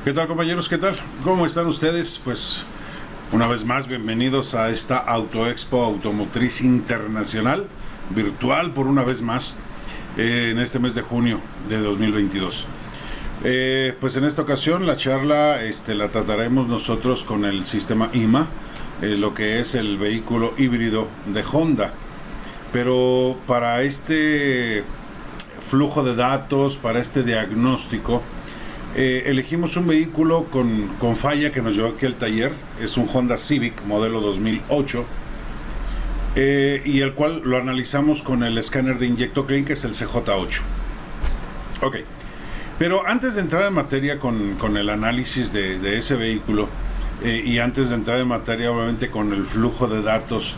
¿Qué tal, compañeros? ¿Qué tal? ¿Cómo están ustedes? Pues una vez más, bienvenidos a esta Autoexpo Automotriz Internacional, virtual por una vez más, en este mes de junio de 2022. Pues en esta ocasión la charla la trataremos nosotros con el sistema IMA, lo que es el vehículo híbrido de Honda. Pero para este flujo de datos, para este diagnóstico, elegimos un vehículo con falla que nos llevó aquí al taller. Es un Honda Civic modelo 2008, y el cual lo analizamos con el escáner de Inyecto Clean, que es el CJ8. Ok, pero antes de entrar en materia con el análisis de ese vehículo, y antes de entrar en materia obviamente con el flujo de datos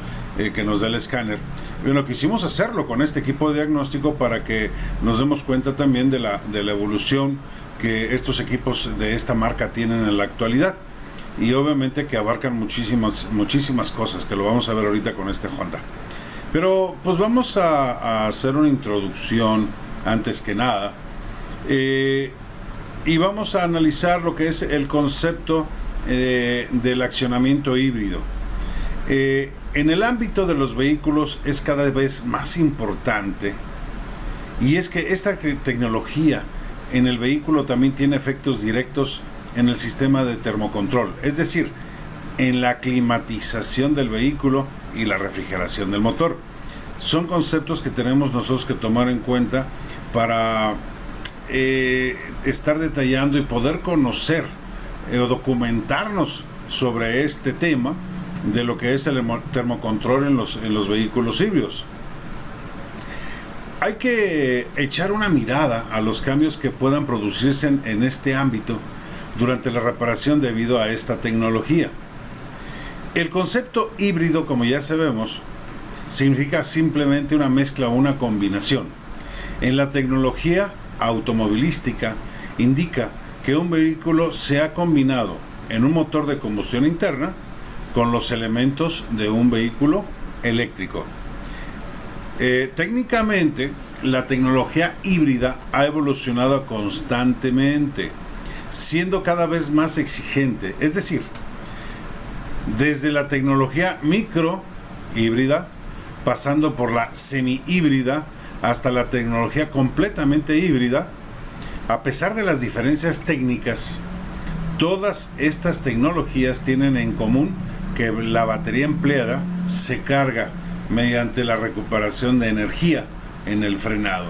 que nos da el escáner, bueno, quisimos hacerlo con este equipo de diagnóstico para que nos demos cuenta también de la evolución que estos equipos de esta marca tienen en la actualidad, y obviamente que abarcan muchísimas cosas, que lo vamos a ver ahorita con este Honda. Pero pues vamos a hacer una introducción antes que nada, y vamos a analizar lo que es el concepto del accionamiento híbrido. En el ámbito de los vehículos es cada vez más importante, y es que esta tecnología en el vehículo también tiene efectos directos en el sistema de termocontrol, es decir, en la climatización del vehículo y la refrigeración del motor. Son conceptos que tenemos nosotros que tomar en cuenta para estar detallando y poder conocer o documentarnos sobre este tema de lo que es el termocontrol en los vehículos híbridos. Hay que echar una mirada a los cambios que puedan producirse en este ámbito durante la reparación debido a esta tecnología. El concepto híbrido, como ya sabemos, significa simplemente una mezcla o una combinación. En la tecnología automovilística indica que un vehículo se ha combinado en un motor de combustión interna con los elementos de un vehículo eléctrico. Técnicamente, la tecnología híbrida ha evolucionado constantemente, siendo cada vez más exigente. Es decir, desde la tecnología micro híbrida, pasando por la semi híbrida, hasta la tecnología completamente híbrida. A pesar de las diferencias técnicas, todas estas tecnologías tienen en común que la batería empleada se carga mediante la recuperación de energía en el frenado,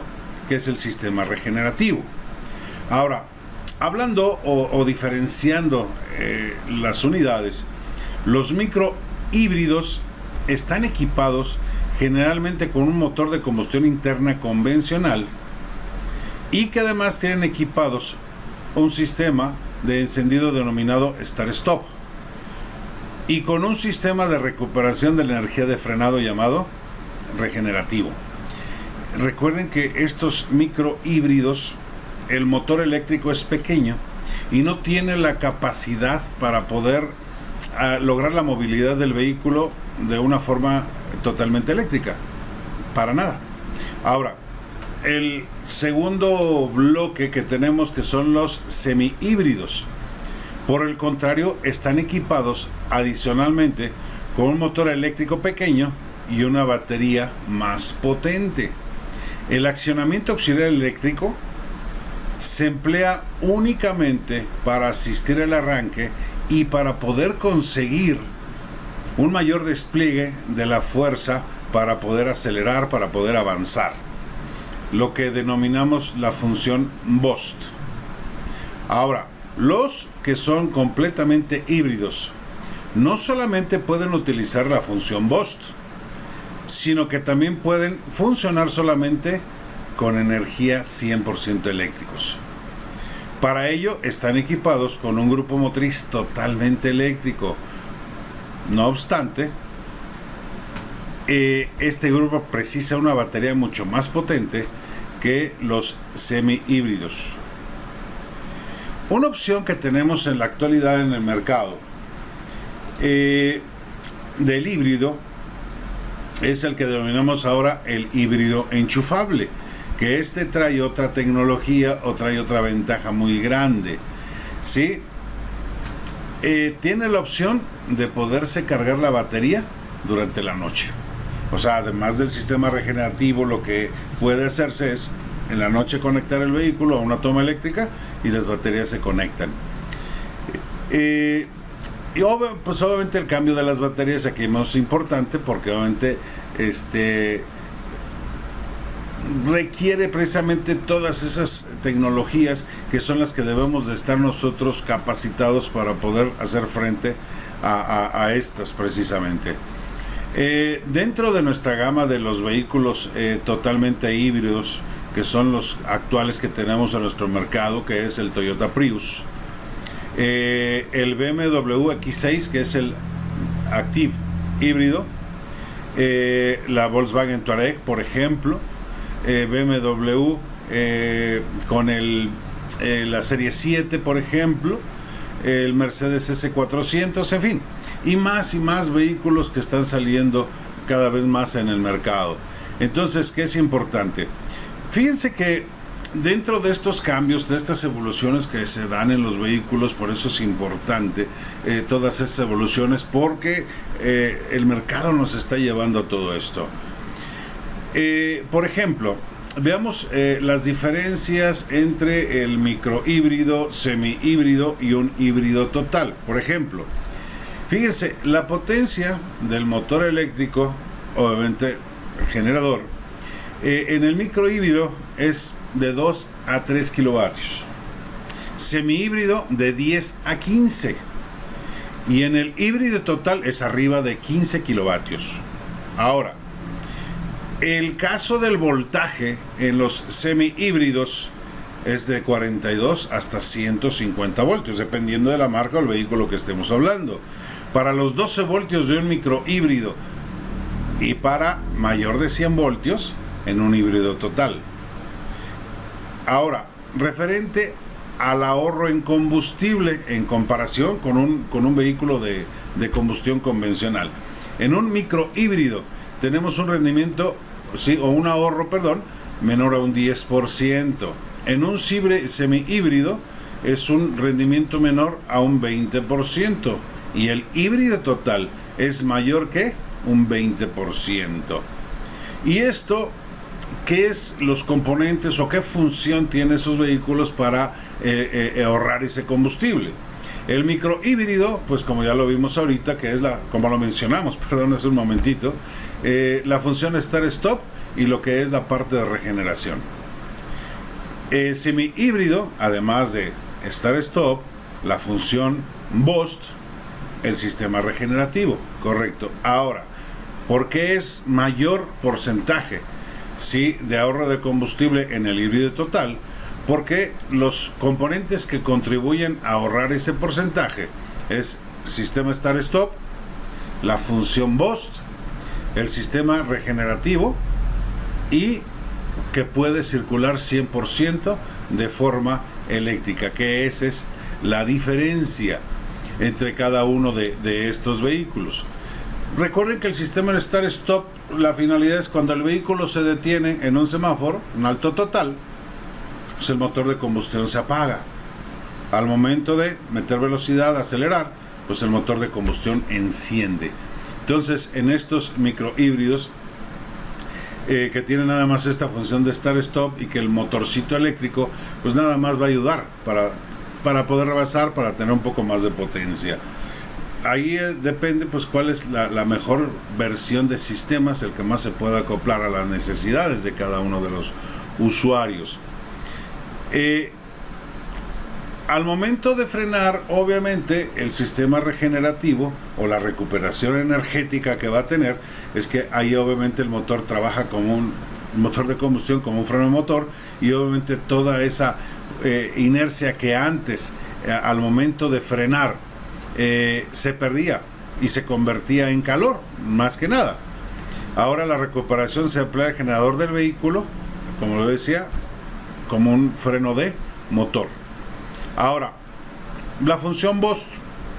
que es el sistema regenerativo. Ahora, hablando o diferenciando las unidades, los micro híbridos están equipados generalmente con un motor de combustión interna convencional, y que además tienen equipados un sistema de encendido denominado Start-Stop, y con un sistema de recuperación de la energía de frenado llamado regenerativo. Recuerden que estos micro híbridos, el motor eléctrico es pequeño y no tiene la capacidad para poder lograr la movilidad del vehículo de una forma totalmente eléctrica, para nada. Ahora, el segundo bloque que tenemos, que son los semi-híbridos, por el contrario, están equipados adicionalmente con un motor eléctrico pequeño y una batería más potente. El accionamiento auxiliar eléctrico se emplea únicamente para asistir al arranque y para poder conseguir un mayor despliegue de la fuerza para poder acelerar, para poder avanzar, lo que denominamos la función Boost. Ahora, los que son completamente híbridos no solamente pueden utilizar la función Boost, sino que también pueden funcionar solamente con energía 100% eléctricos. Para ello están equipados con un grupo motriz totalmente eléctrico. No obstante, este grupo precisa una batería mucho más potente que los semi-híbridos. Una opción que tenemos en la actualidad en el mercado del híbrido es el que denominamos ahora el híbrido enchufable, que trae otra tecnología o trae otra ventaja muy grande. ¿sí? Tiene la opción de poderse cargar la batería durante la noche. O sea, además del sistema regenerativo, lo que puede hacerse es en la noche conectar el vehículo a una toma eléctrica y las baterías se conectan. Pues obviamente el cambio de las baterías aquí es más importante porque obviamente requiere precisamente todas esas tecnologías que son las que debemos de estar nosotros capacitados para poder hacer frente a estas precisamente. Dentro de nuestra gama de los vehículos totalmente híbridos, que son los actuales que tenemos en nuestro mercado, que es el Toyota Prius, el BMW X6, que es el Active híbrido, la Volkswagen Touareg, por ejemplo, BMW con la serie 7, por ejemplo, el Mercedes S400, en fin, y más vehículos que están saliendo cada vez más en el mercado. Entonces, ¿qué es importante? Fíjense que dentro de estos cambios, de estas evoluciones que se dan en los vehículos, por eso es importante todas estas evoluciones, porque el mercado nos está llevando a todo esto. Por ejemplo, veamos las diferencias entre el microhíbrido, semihíbrido y un híbrido total. Por ejemplo, fíjense, la potencia del motor eléctrico, obviamente el generador, en el microhíbrido es de 2 a 3 kilovatios, semihíbrido de 10 a 15, y en el híbrido total es arriba de 15 kilovatios. Ahora, el caso del voltaje en los semihíbridos es de 42 hasta 150 voltios, dependiendo de la marca o el vehículo que estemos hablando. Para los 12 voltios de un microhíbrido y para mayor de 100 voltios en un híbrido total. Ahora, referente al ahorro en combustible en comparación con un vehículo de combustión convencional. En un microhíbrido tenemos un rendimiento, sí, o un ahorro, perdón, menor a un 10%. En un semihíbrido es un rendimiento menor a un 20%. Y el híbrido total es mayor que un 20%. Y esto, ¿qué es los componentes o qué función tienen esos vehículos para ahorrar ese combustible? El microhíbrido, pues como ya lo vimos ahorita, que es como lo mencionamos, perdón, hace un momentito, la función start-stop y lo que es la parte de regeneración. Semihíbrido, además de start-stop, la función boost, el sistema regenerativo, correcto. Ahora, ¿por qué es mayor porcentaje, sí, de ahorro de combustible en el híbrido total? Porque los componentes que contribuyen a ahorrar ese porcentaje es sistema start-stop, la función boost, el sistema regenerativo y que puede circular 100% de forma eléctrica, que esa es la diferencia entre cada uno de estos vehículos. Recuerden que el sistema start-stop, la finalidad es cuando el vehículo se detiene en un semáforo, un alto total, pues el motor de combustión se apaga. Al momento de meter velocidad, acelerar, pues el motor de combustión enciende. Entonces, en estos microhíbridos que tienen nada más esta función de start-stop y que el motorcito eléctrico, pues nada más va a ayudar para poder rebasar, para tener un poco más de potencia. Ahí depende pues cuál es la mejor versión de sistemas, el que más se pueda acoplar a las necesidades de cada uno de los usuarios. Al momento de frenar, obviamente el sistema regenerativo o la recuperación energética que va a tener es que ahí obviamente el motor trabaja como un motor de combustión, como un freno de motor, y obviamente toda esa inercia que antes al momento de frenar se perdía y se convertía en calor, más que nada. Ahora la recuperación se emplea el generador del vehículo, como lo decía, como un freno de motor. Ahora, la función boost,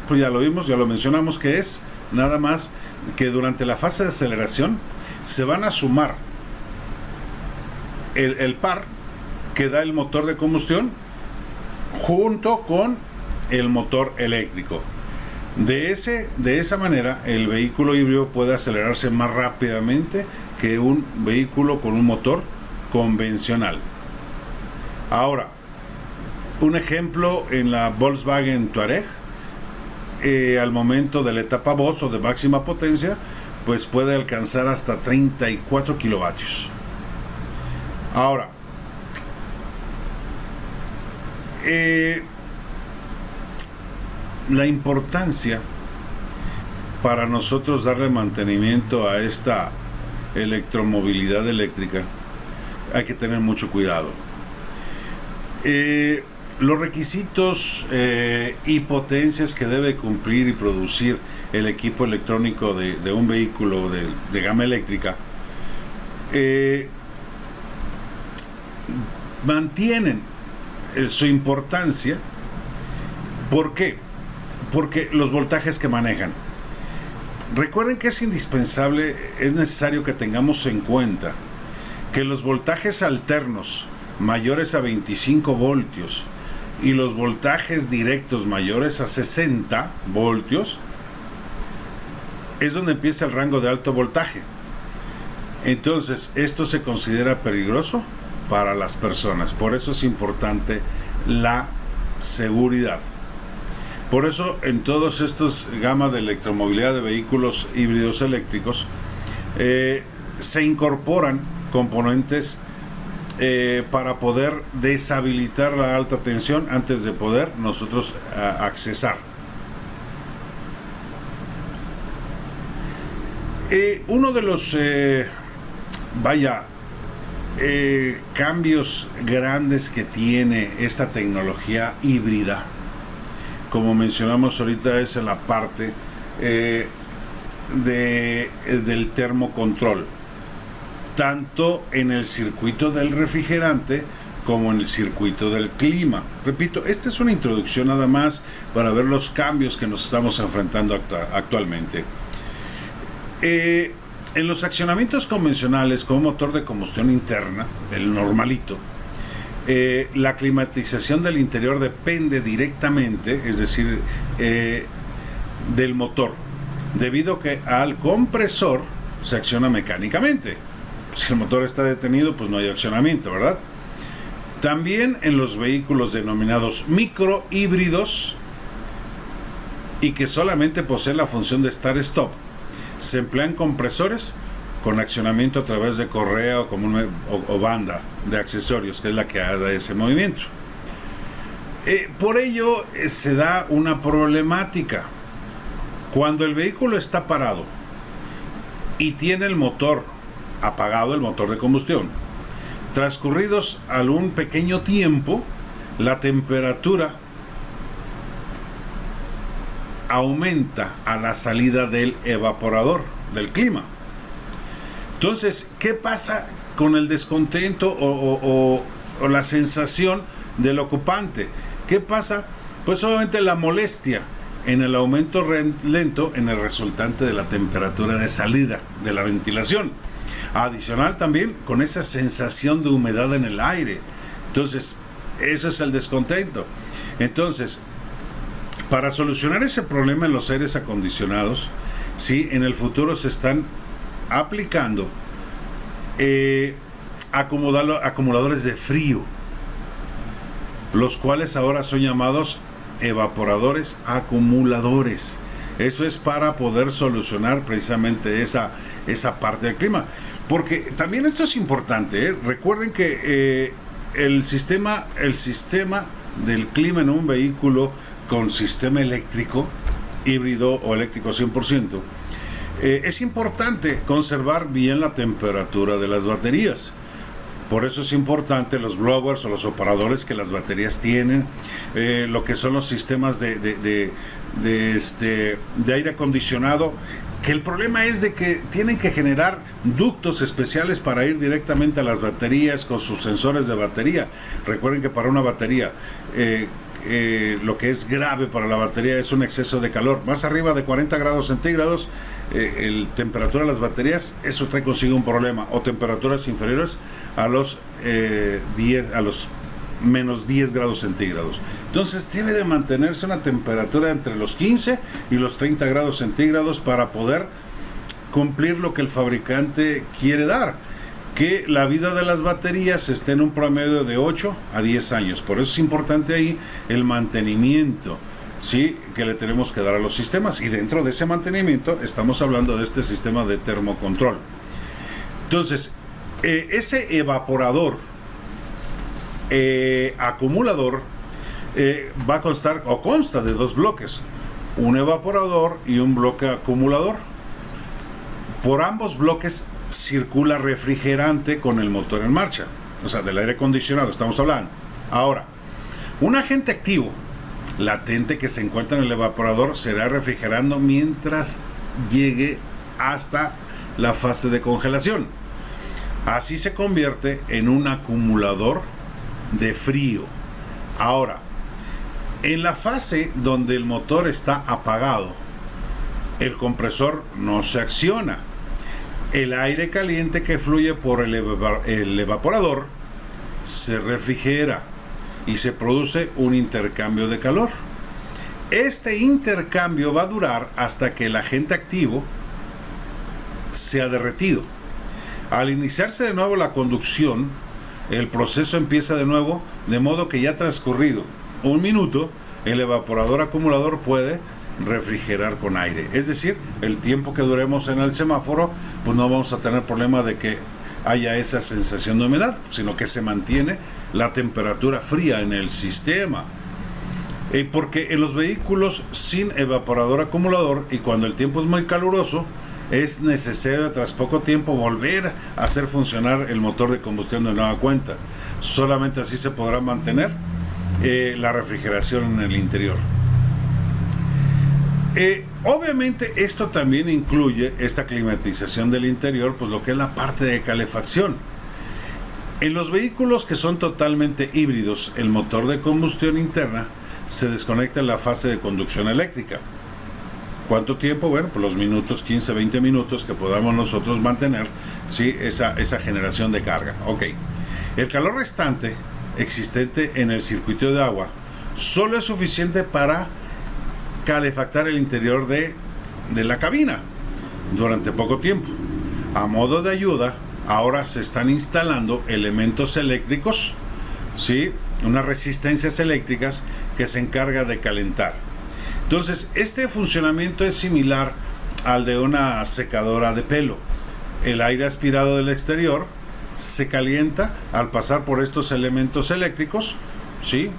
pues ya lo vimos, ya lo mencionamos, que es nada más que durante la fase de aceleración se van a sumar el par que da el motor de combustión junto con el motor eléctrico. De esa manera, el vehículo híbrido puede acelerarse más rápidamente que un vehículo con un motor convencional. Ahora, un ejemplo en la Volkswagen Touareg, al momento de la etapa Boss o de máxima potencia, pues puede alcanzar hasta 34 kilovatios. Ahora, la importancia para nosotros darle mantenimiento a esta electromovilidad eléctrica, hay que tener mucho cuidado. Los requisitos y potencias que debe cumplir y producir el equipo electrónico de un vehículo de gama eléctrica mantienen su importancia. ¿Por qué? Porque los voltajes que manejan. Recuerden que es indispensable, es necesario que tengamos en cuenta que los voltajes alternos mayores a 25 voltios y los voltajes directos mayores a 60 voltios es donde empieza el rango de alto voltaje. Entonces, esto se considera peligroso para las personas. Por eso es importante la seguridad. Por eso en todos estos gamas de electromovilidad de vehículos híbridos eléctricos se incorporan componentes para poder deshabilitar la alta tensión antes de poder nosotros accesar. Uno de los cambios grandes que tiene esta tecnología híbrida, como mencionamos ahorita, es en la parte del termocontrol, tanto en el circuito del refrigerante como en el circuito del clima. Repito, esta es una introducción nada más para ver los cambios que nos estamos enfrentando actualmente. En los accionamientos convencionales con motor de combustión interna, el normalito, la climatización del interior depende directamente, es decir, del motor, debido a que al compresor se acciona mecánicamente. Si el motor está detenido, pues no hay accionamiento, ¿verdad? También en los vehículos denominados microhíbridos y que solamente poseen la función de start-stop, se emplean compresores con accionamiento a través de correa o banda de accesorios, que es la que da ese movimiento. Por ello se da una problemática. Cuando el vehículo está parado y tiene el motor apagado, el motor de combustión, transcurridos algún pequeño tiempo, la temperatura aumenta a la salida del evaporador, del clima. Entonces, ¿qué pasa con el descontento o la sensación del ocupante? ¿Qué pasa? Pues obviamente la molestia en el aumento lento en el resultante de la temperatura de salida de la ventilación. Adicional también con esa sensación de humedad en el aire. Entonces, ese es el descontento. Entonces, para solucionar ese problema en los aires acondicionados, sí, en el futuro se están aplicando acumuladores de frío, los cuales ahora son llamados evaporadores acumuladores. Eso es para poder solucionar precisamente esa parte del clima. Porque también esto es importante, ¿eh? Recuerden que el sistema del clima en un vehículo con sistema eléctrico, híbrido o eléctrico 100%, es importante conservar bien la temperatura de las baterías. Por eso es importante los blowers o los operadores que las baterías tienen, lo que son los sistemas de aire acondicionado, que el problema es de que tienen que generar ductos especiales para ir directamente a las baterías con sus sensores de batería. Recuerden que para una batería lo que es grave para la batería es un exceso de calor. Más arriba de 40 grados centígrados, temperatura de las baterías, eso trae consigo un problema. O temperaturas inferiores a los menos 10 grados centígrados. Entonces debe de mantenerse una temperatura entre los 15 y los 30 grados centígrados para poder cumplir lo que el fabricante quiere dar, que la vida de las baterías esté en un promedio de 8 a 10 años. Por eso es importante ahí el mantenimiento, ¿sí?, que le tenemos que dar a los sistemas, y dentro de ese mantenimiento estamos hablando de este sistema de termocontrol. Entonces, ese evaporador acumulador va a constar o consta de dos bloques, un evaporador y un bloque acumulador. Por ambos bloques circula refrigerante con el motor en marcha, o sea, del aire acondicionado estamos hablando. Ahora, un agente activo latente que se encuentra en el evaporador será refrigerando mientras llegue hasta la fase de congelación. Así se convierte en un acumulador de frío. Ahora, en la fase donde el motor está apagado, el compresor no se acciona. El aire caliente que fluye por el evaporador se refrigera y se produce un intercambio de calor. Este intercambio va a durar hasta que el agente activo sea derretido. Al iniciarse de nuevo la conducción, el proceso empieza de nuevo, de modo que ya ha transcurrido un minuto, el evaporador acumulador puede refrigerar con aire. Es decir, el tiempo que duremos en el semáforo, pues no vamos a tener problema de que haya esa sensación de humedad, sino que se mantiene la temperatura fría en el sistema. Porque en los vehículos sin evaporador acumulador, y cuando el tiempo es muy caluroso, es necesario tras poco tiempo volver a hacer funcionar el motor de combustión de nueva cuenta. Solamente así se podrá mantener la refrigeración en el interior. Obviamente esto también incluye esta climatización del interior, pues lo que es la parte de calefacción. En los vehículos que son totalmente híbridos, el motor de combustión interna se desconecta en la fase de conducción eléctrica. ¿Cuánto tiempo? Bueno, pues los minutos, 15, 20 minutos que podamos nosotros mantener, ¿sí?, esa generación de carga. Ok. El calor restante existente en el circuito de agua solo es suficiente para calefactar el interior de la cabina durante poco tiempo. A modo de ayuda, ahora se están instalando elementos eléctricos, ¿sí?, unas resistencias eléctricas que se encarga de calentar. Entonces, este funcionamiento es similar al de una secadora de pelo. El aire aspirado del exterior se calienta al pasar por estos elementos eléctricos, ¿sí?,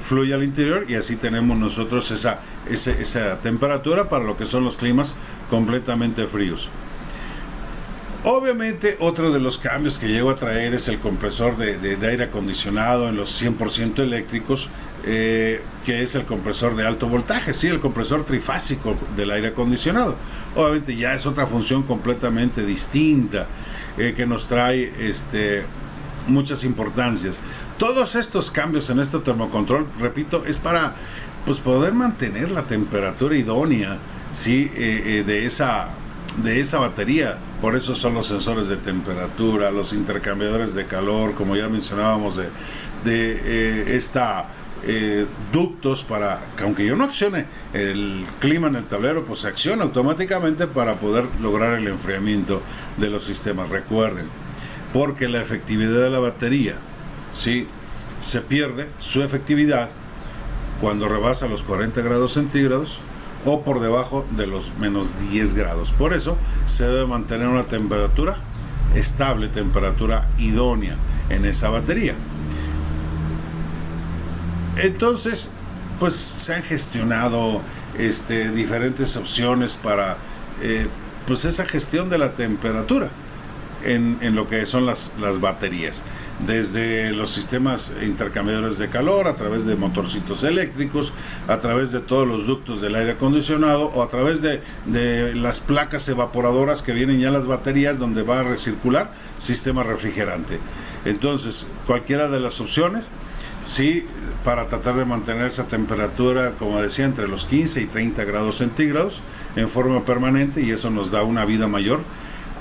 fluye al interior, y así tenemos nosotros esa temperatura para lo que son los climas completamente fríos. Obviamente, otro de los cambios que llego a traer es el compresor de aire acondicionado en los 100% eléctricos, que es el compresor de alto voltaje, sí, el compresor trifásico del aire acondicionado. Obviamente ya es otra función completamente distinta, que nos trae muchas importancias. Todos estos cambios en este termocontrol, repito, es para pues poder mantener la temperatura idónea, ¿sí?, de esa batería. Por eso son los sensores de temperatura, los intercambiadores de calor, como ya mencionábamos, ductos para que, aunque yo no accione el clima en el tablero, pues se acciona automáticamente para poder lograr el enfriamiento de los sistemas. Recuerden, porque la efectividad de la batería, ¿sí?, se pierde su efectividad cuando rebasa los 40 grados centígrados o por debajo de los menos 10 grados. Por eso se debe mantener una temperatura estable, temperatura idónea en esa batería. Entonces, pues se han gestionado diferentes opciones para pues esa gestión de la temperatura en lo que son las baterías, desde los sistemas intercambiadores de calor, a través de motorcitos eléctricos, a través de todos los ductos del aire acondicionado, o a través de las placas evaporadoras que vienen ya en las baterías, donde va a recircular sistema refrigerante. Entonces, cualquiera de las opciones, sí, para tratar de mantener esa temperatura, como decía, entre los 15 y 30 grados centígrados en forma permanente, y eso nos da una vida mayor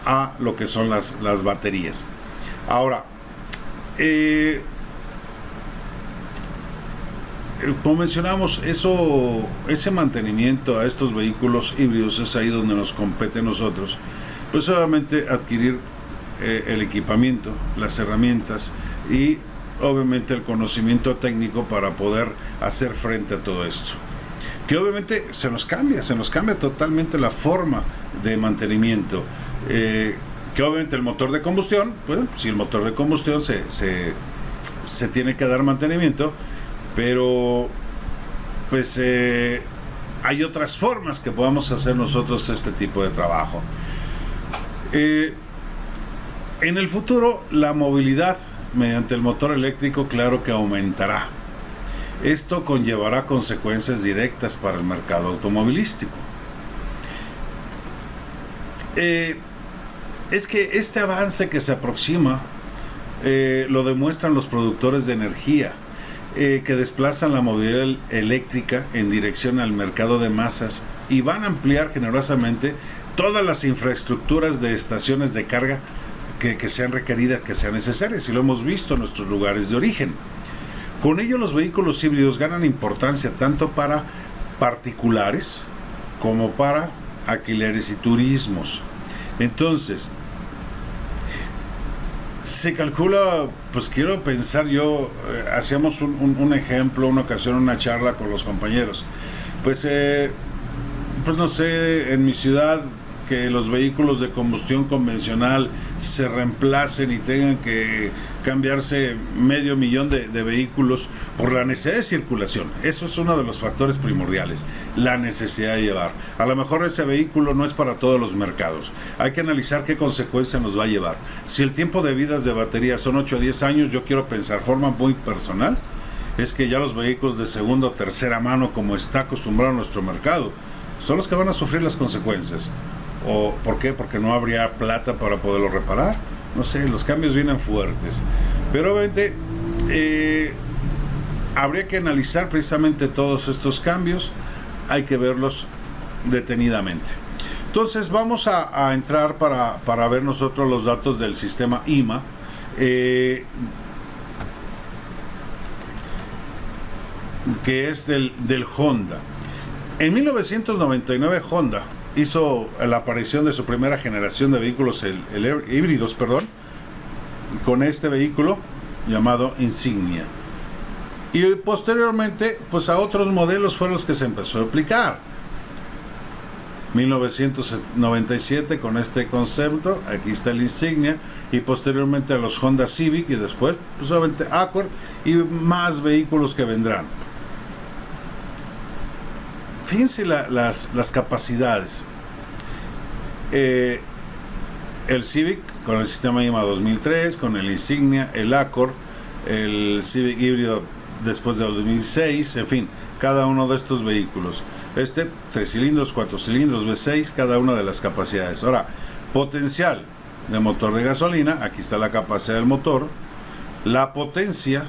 a lo que son las baterías. Ahora, como mencionamos, ese mantenimiento a estos vehículos híbridos es ahí donde nos compete a nosotros. Pues obviamente adquirir el equipamiento, las herramientas y obviamente el conocimiento técnico para poder hacer frente a todo esto. Que obviamente se nos cambia totalmente la forma de mantenimiento. Que obviamente el motor de combustión, pues si el motor de combustión se tiene que dar mantenimiento, pero pues hay otras formas que podamos hacer nosotros este tipo de trabajo. En el futuro la movilidad mediante el motor eléctrico claro que aumentará. Esto conllevará consecuencias directas para el mercado automovilístico. Es que este avance que se aproxima lo demuestran los productores de energía que desplazan la movilidad eléctrica en dirección al mercado de masas y van a ampliar generosamente todas las infraestructuras de estaciones de carga que sean requeridas, que sean necesarias, y lo hemos visto en nuestros lugares de origen. Con ello los vehículos híbridos ganan importancia tanto para particulares como para alquileres y turismos. Entonces, se calcula, pues quiero pensar yo, hacíamos un ejemplo, una ocasión, una charla con los compañeros. Pues no sé, en mi ciudad, que los vehículos de combustión convencional se reemplacen y tengan que cambiarse 500,000 de vehículos por la necesidad de circulación. Eso es uno de los factores primordiales, la necesidad de llevar. A lo mejor ese vehículo no es para todos los mercados. Hay que analizar qué consecuencias nos va a llevar. Si el tiempo de vida de batería son 8 o 10 años, yo quiero pensar, forma muy personal, es que ya los vehículos de segunda o tercera mano, como está acostumbrado nuestro mercado, son los que van a sufrir las consecuencias. ¿O por qué? Porque no habría plata para poderlo reparar. No sé, los cambios vienen fuertes. Pero obviamente habría que analizar precisamente todos estos cambios. Hay que verlos detenidamente. Entonces vamos a entrar para ver nosotros los datos del sistema IMA. Que es del Honda. En 1999 Honda hizo la aparición de su primera generación de vehículos híbridos, con este vehículo llamado Insignia. Y posteriormente, pues a otros modelos fueron los que se empezó a aplicar. 1997 con este concepto, aquí está el Insignia, y posteriormente a los Honda Civic y después, pues obviamente Accord y más vehículos que vendrán. Fíjense las capacidades. El Civic con el sistema IMA 2003, con el Insignia, el Accord, el Civic híbrido después del 2006, en fin, cada uno de estos vehículos. 3 cilindros, 4 cilindros, V6, cada una de las capacidades. Ahora, potencial de motor de gasolina, aquí está la capacidad del motor, la potencia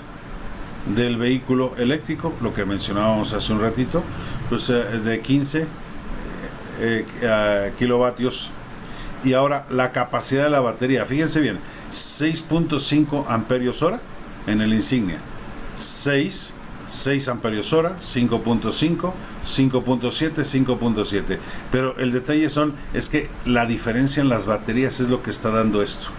del vehículo eléctrico, lo que mencionábamos hace un ratito, pues de 15 kilovatios. Y ahora la capacidad de la batería, fíjense bien, 6.5 amperios hora en el Insignia, 6 amperios hora, 5.5, 5.7, 5.7. Pero el detalle es que la diferencia en las baterías es lo que está dando esto.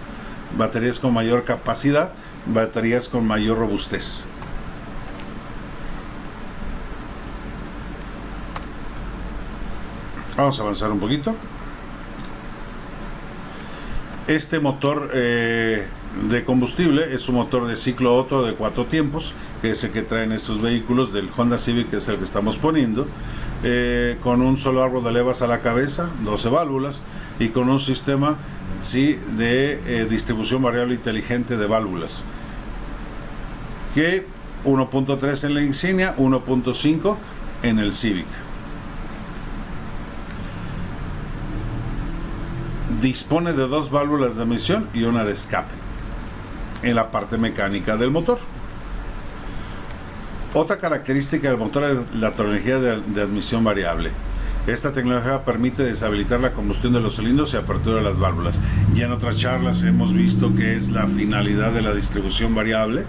Baterías con mayor capacidad, baterías con mayor robustez. Vamos a avanzar un poquito. Este motor de combustible es un motor de ciclo Otto de 4 tiempos, que es el que traen estos vehículos del Honda Civic, que es el que estamos poniendo, con un solo árbol de levas a la cabeza, 12 válvulas, y con un sistema de distribución variable inteligente de válvulas, que 1.3 en la Insignia, 1.5 en el Civic. Dispone de 2 válvulas de emisión y una de escape en la parte mecánica del motor. Otra característica del motor es la tecnología de admisión variable. Esta tecnología permite deshabilitar la combustión de los cilindros y apertura de las válvulas. Ya en otras charlas hemos visto que es la finalidad de la distribución variable,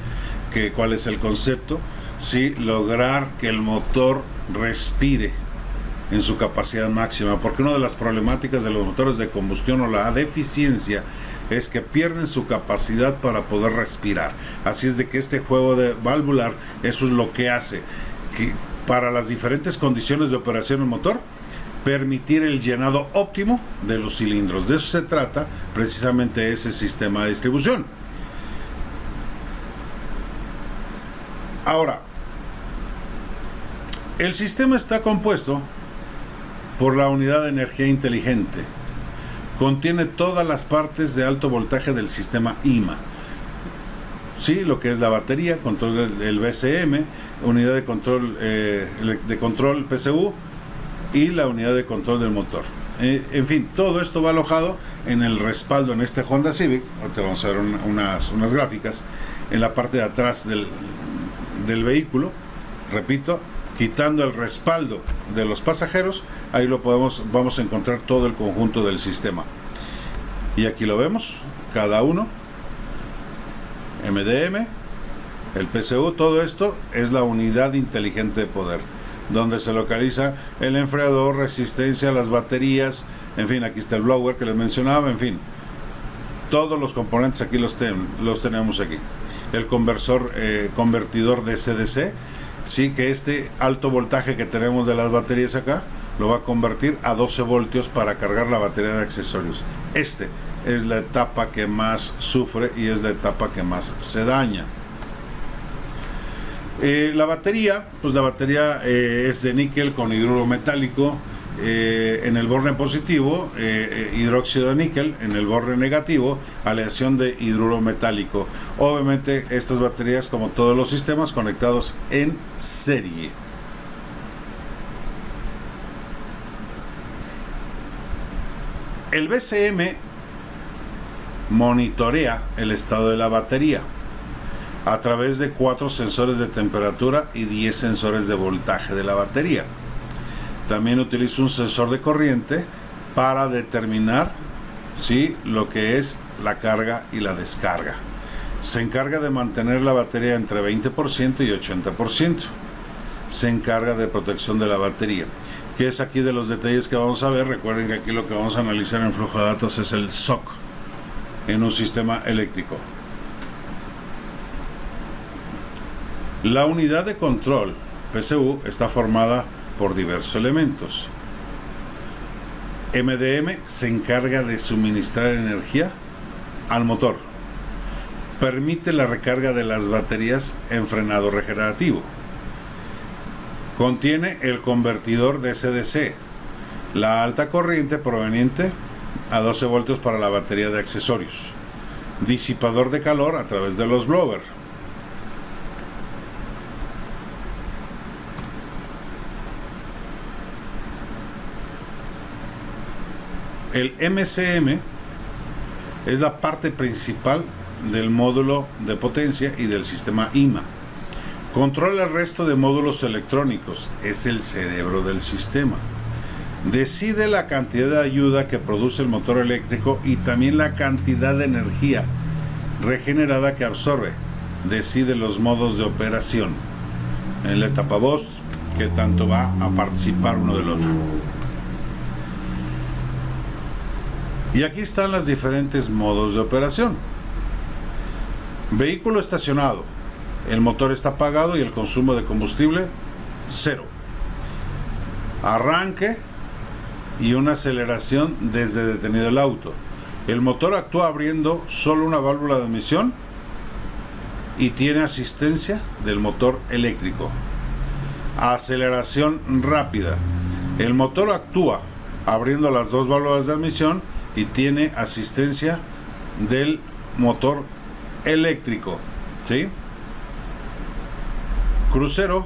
cuál es el concepto, ¿sí? Lograr que el motor respire en su capacidad máxima, porque una de las problemáticas de los motores de combustión o la deficiencia es que pierden su capacidad para poder respirar. Así es de que este juego de valvular, eso es lo que hace que para las diferentes condiciones de operación del motor, permitir el llenado óptimo de los cilindros. De eso se trata precisamente ese sistema de distribución. Ahora, el sistema está compuesto por la unidad de energía inteligente. Contiene todas las partes de alto voltaje del sistema IMA. Sí, lo que es la batería, control del VCM, unidad de control PCU y la unidad de control del motor. En fin, todo esto va alojado en el respaldo en este Honda Civic. Ahorita vamos a ver unas gráficas en la parte de atrás del vehículo. Repito, quitando el respaldo de los pasajeros, ahí vamos a encontrar todo el conjunto del sistema. Y aquí lo vemos, cada uno, MDM, el PCU, todo esto es la unidad inteligente de poder, donde se localiza el enfriador, resistencia, las baterías, en fin, aquí está el blower que les mencionaba, en fin, todos los componentes aquí los tenemos aquí. El convertidor DC-DC, sí, que este alto voltaje que tenemos de las baterías acá lo va a convertir a 12 voltios para cargar la batería de accesorios. Este es la etapa que más sufre y es la etapa que más se daña. La batería es de níquel con hidruro metálico en el borne positivo, hidróxido de níquel, en el borne negativo, aleación de hidruro metálico. Obviamente estas baterías, como todos los sistemas, conectados en serie. El VCM monitorea el estado de la batería a través de 4 sensores de temperatura y 10 sensores de voltaje de la batería. También utiliza un sensor de corriente para determinar, ¿sí?, lo que es la carga y la descarga. Se encarga de mantener la batería entre 20% y 80%. Se encarga de protección de la batería, que es aquí de los detalles que vamos a ver. Recuerden que aquí lo que vamos a analizar en flujo de datos es el SOC en un sistema eléctrico. La unidad de control PCU está formada por diversos elementos. MDM se encarga de suministrar energía al motor. Permite la recarga de las baterías en frenado regenerativo. Contiene el convertidor DC-DC, la alta corriente proveniente a 12 voltios para la batería de accesorios, disipador de calor a través de los blowers. El MCM es la parte principal del módulo de potencia y del sistema IMA. Controla el resto de módulos electrónicos, es el cerebro del sistema. Decide la cantidad de ayuda que produce el motor eléctrico y también la cantidad de energía regenerada que absorbe. Decide los modos de operación en la etapa BOST, que tanto va a participar uno del otro. Y aquí están los diferentes modos de operación. Vehículo estacionado. El motor está apagado y el consumo de combustible 0. Arranque y una aceleración desde detenido el auto. El motor actúa abriendo solo una válvula de admisión y tiene asistencia del motor eléctrico. Aceleración rápida. El motor actúa abriendo las 2 válvulas de admisión y tiene asistencia del motor eléctrico, ¿sí? Crucero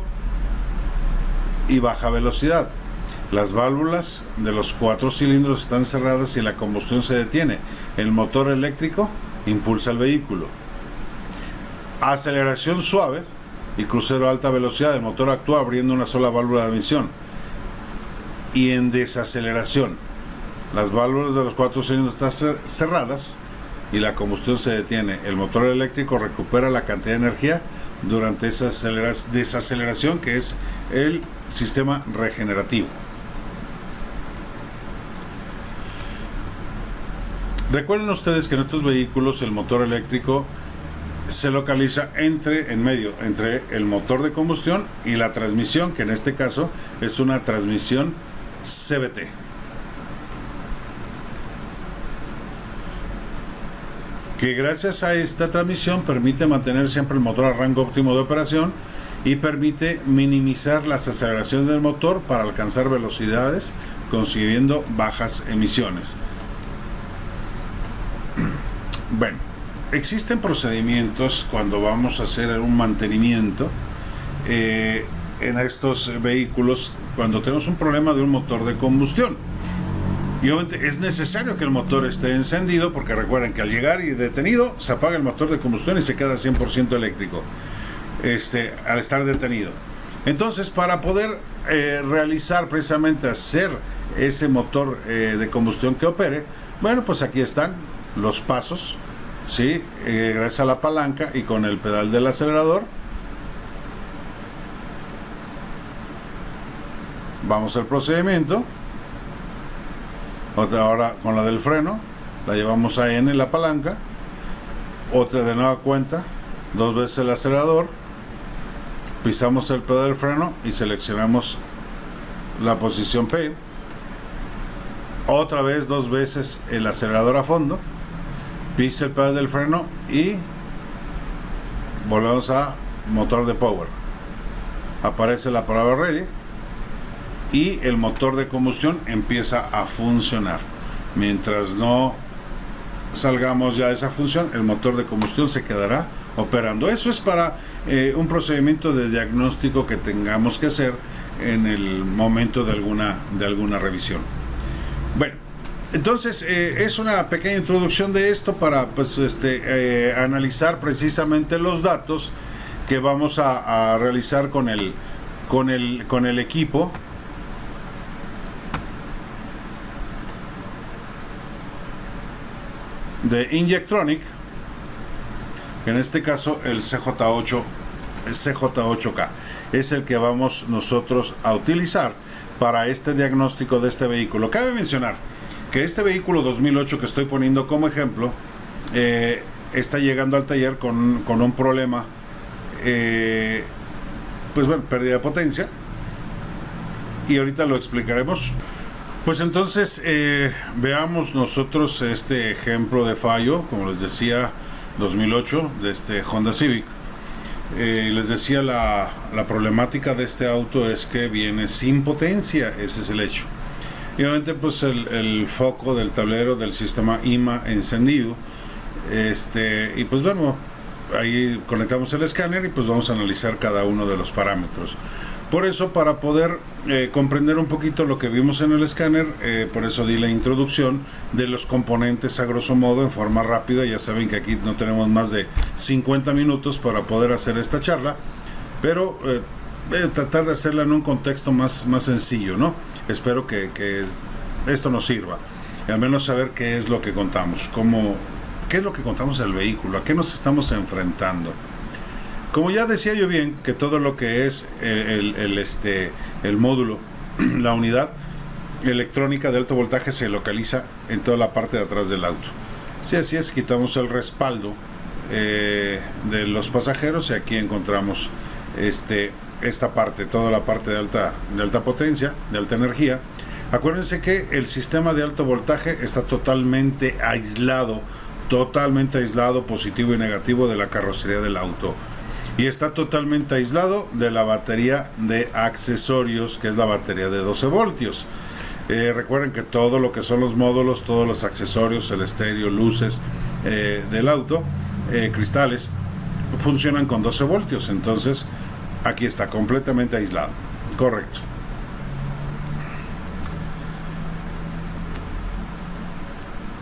y baja velocidad. Las válvulas de los 4 cilindros están cerradas y la combustión se detiene. El motor eléctrico impulsa el vehículo. Aceleración suave y crucero a alta velocidad. El motor actúa abriendo una sola válvula de admisión. Y en desaceleración, las válvulas de los 4 cilindros están cerradas y la combustión se detiene. El motor eléctrico recupera la cantidad de energía durante esa desaceleración, que es el sistema regenerativo. Recuerden ustedes que en estos vehículos el motor eléctrico se localiza en medio entre el motor de combustión y la transmisión, que en este caso es una transmisión CVT. Que gracias a esta transmisión permite mantener siempre el motor a rango óptimo de operación y permite minimizar las aceleraciones del motor para alcanzar velocidades, consiguiendo bajas emisiones. Bueno, existen procedimientos cuando vamos a hacer un mantenimiento en estos vehículos cuando tenemos un problema de un motor de combustión. Y obviamente es necesario que el motor esté encendido, porque recuerden que al llegar y detenido se apaga el motor de combustión y se queda 100% eléctrico al estar detenido. Entonces, para poder realizar, precisamente hacer ese motor de combustión que opere, bueno, pues aquí están los pasos, ¿sí? Gracias a la palanca y con el pedal del acelerador. Vamos al procedimiento. Otra ahora con la del freno, la llevamos a N, la palanca. Otra de nueva cuenta, 2 veces el acelerador. Pisamos el pedal del freno y seleccionamos la posición P. Otra vez 2 veces el acelerador a fondo. Pisa el pedal del freno y volvemos a motor de power. Aparece la palabra ready y el motor de combustión empieza a funcionar. Mientras no salgamos ya de esa función, el motor de combustión se quedará operando. Eso es para un procedimiento de diagnóstico que tengamos que hacer en el momento de alguna revisión. Bueno, entonces es una pequeña introducción de esto para pues, analizar precisamente los datos que vamos a realizar con el equipo de Injectronic, que en este caso el CJ8K es el que vamos nosotros a utilizar para este diagnóstico de este vehículo. Cabe mencionar que este vehículo 2008 que estoy poniendo como ejemplo está llegando al taller con un problema, pues bueno, pérdida de potencia, y ahorita lo explicaremos. Pues entonces veamos nosotros este ejemplo de fallo, como les decía, 2008 de este Honda Civic. Les decía, la problemática de este auto es que viene sin potencia, ese es el hecho. Y obviamente pues el foco del tablero del sistema IMA encendido, y pues bueno, ahí conectamos el escáner y pues vamos a analizar cada uno de los parámetros. Por eso, para poder comprender un poquito lo que vimos en el escáner, por eso di la introducción de los componentes a grosso modo en forma rápida. Ya saben que aquí no tenemos más de 50 minutos para poder hacer esta charla, pero tratar de hacerla en un contexto más sencillo, ¿no? Espero que esto nos sirva, y al menos saber qué es lo que contamos, qué es lo que contamos del vehículo, a qué nos estamos enfrentando. Como ya decía yo bien, que todo lo que es el módulo, la unidad electrónica de alto voltaje se localiza en toda la parte de atrás del auto. Si así es, quitamos el respaldo de los pasajeros y aquí encontramos esta parte, toda la parte de alta potencia, de alta energía. Acuérdense que el sistema de alto voltaje está totalmente aislado, positivo y negativo, de la carrocería del auto. Y está totalmente aislado de la batería de accesorios, que es la batería de 12 voltios. Recuerden que todo lo que son los módulos, todos los accesorios, el estéreo, luces del auto, cristales, funcionan con 12 voltios. Entonces, aquí está completamente aislado. Correcto.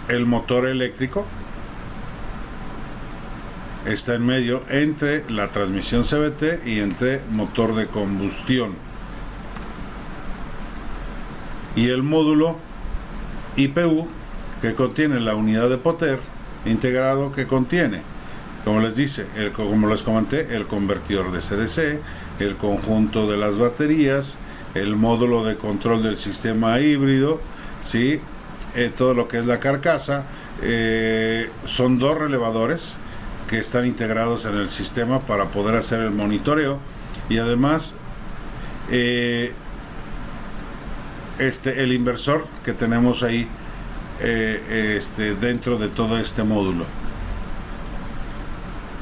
El motor eléctrico está en medio entre la transmisión CVT y entre motor de combustión. Y el módulo IPU, que contiene la unidad de poder integrado, que contiene como les comenté, el convertidor DC-DC, el conjunto de las baterías, el módulo de control del sistema híbrido, ¿sí? Todo lo que es la carcasa. Son 2 relevadores que están integrados en el sistema para poder hacer el monitoreo, y además el inversor que tenemos ahí dentro de todo este módulo,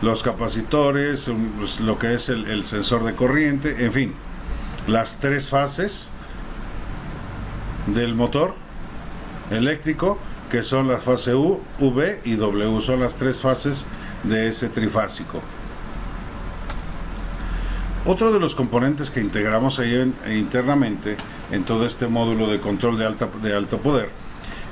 los capacitores, lo que es el sensor de corriente, en fin, las 3 fases del motor eléctrico, que son la fase U, V y W, son las 3 fases de ese trifásico. Otro de los componentes que integramos ahí internamente en todo este módulo de control de alto poder,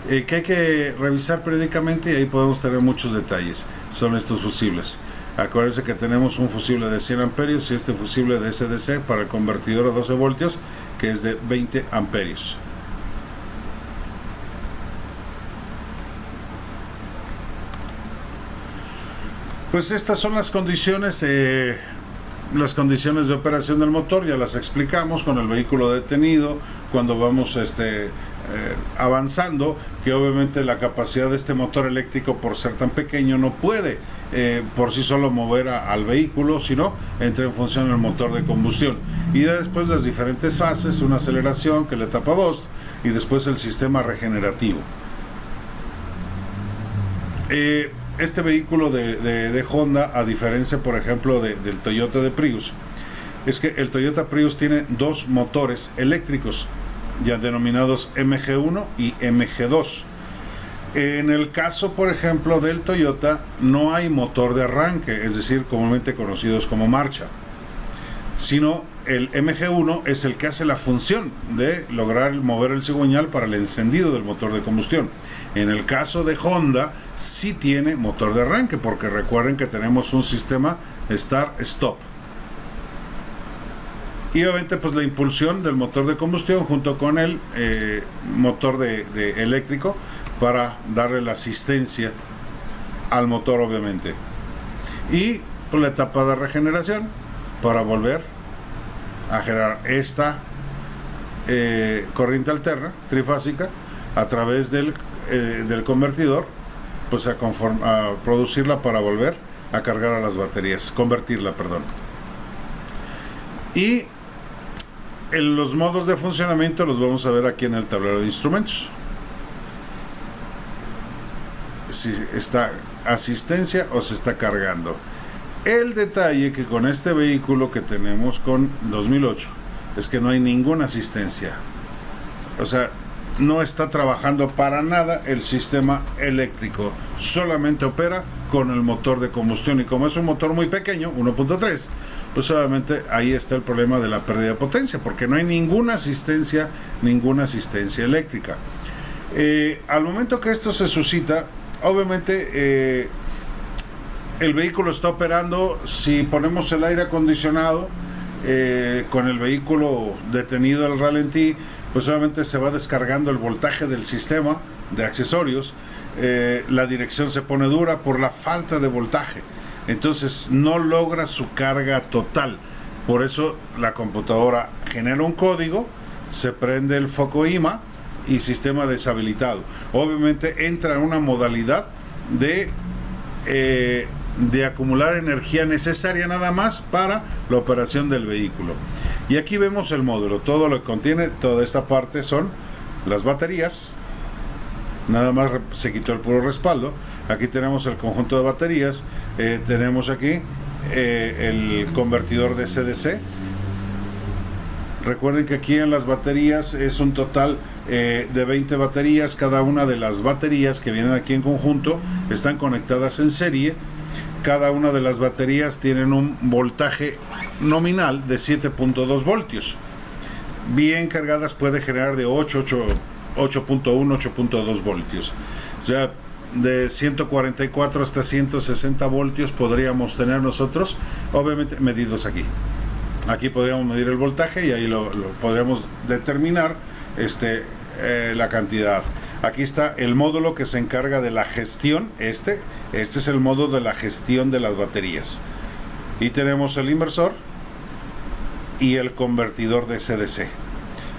que hay que revisar periódicamente, y ahí podemos tener muchos detalles, son estos fusibles. Acuérdense que tenemos un fusible de 100 amperios y este fusible de SDC para el convertidor a 12 voltios, que es de 20 amperios. Pues estas son las condiciones de operación del motor. Ya las explicamos con el vehículo detenido, cuando vamos avanzando, que obviamente la capacidad de este motor eléctrico, por ser tan pequeño, no puede por sí solo mover al vehículo, sino entra en función el motor de combustión, y después las diferentes fases, una aceleración, que la etapa Boost, y después el sistema regenerativo. Este vehículo de Honda, a diferencia por ejemplo del Toyota de Prius, es que el Toyota Prius tiene 2 motores eléctricos, ya denominados MG1 y MG2. En el caso por ejemplo del Toyota, no hay motor de arranque, es decir, comúnmente conocidos como marcha, sino el MG1 es el que hace la función de lograr mover el cigüeñal para el encendido del motor de combustión. En el caso de Honda, sí tiene motor de arranque, porque recuerden que tenemos un sistema Start-Stop. Y obviamente pues la impulsión del motor de combustión junto con el motor de eléctrico para darle la asistencia al motor, obviamente. Y pues la etapa de regeneración para volver a generar esta corriente alterna trifásica a través del convertidor, pues a producirla para volver a cargar a las baterías, convertirla, perdón. Y en los modos de funcionamiento los vamos a ver aquí en el tablero de instrumentos. Si está asistencia o se está cargando. El detalle que con este vehículo que tenemos con 2008 es que no hay ninguna asistencia, o sea, no está trabajando para nada el sistema eléctrico, solamente opera con el motor de combustión, y como es un motor muy pequeño, 1.3, pues obviamente ahí está el problema de la pérdida de potencia, porque no hay ninguna asistencia eléctrica. Al momento que esto se suscita, obviamente el vehículo está operando. Si ponemos el aire acondicionado con el vehículo detenido al ralentí, pues obviamente se va descargando el voltaje del sistema de accesorios. La dirección se pone dura por la falta de voltaje, entonces no logra su carga total. Por eso la computadora genera un código, se prende el foco IMA y sistema deshabilitado. Obviamente entra en una modalidad de acumular energía necesaria nada más para la operación del vehículo. Y aquí vemos el módulo, todo lo que contiene, toda esta parte son las baterías. Nada más se quitó el puro respaldo. Aquí tenemos el conjunto de baterías, tenemos aquí el convertidor de CDC. Recuerden que aquí en las baterías es un total de 20 baterías. Cada una de las baterías que vienen aquí en conjunto están conectadas en serie. Cada una de las baterías tienen un voltaje nominal de 7.2 voltios. Bien cargadas puede generar de 8.1, 8.2 voltios. O sea, de 144 hasta 160 voltios podríamos tener nosotros, obviamente medidos aquí. Aquí podríamos medir el voltaje y ahí lo podríamos determinar la cantidad. Aquí está el módulo que se encarga de la gestión, Este es el modo de la gestión de las baterías. Y tenemos el inversor y el convertidor de CDC.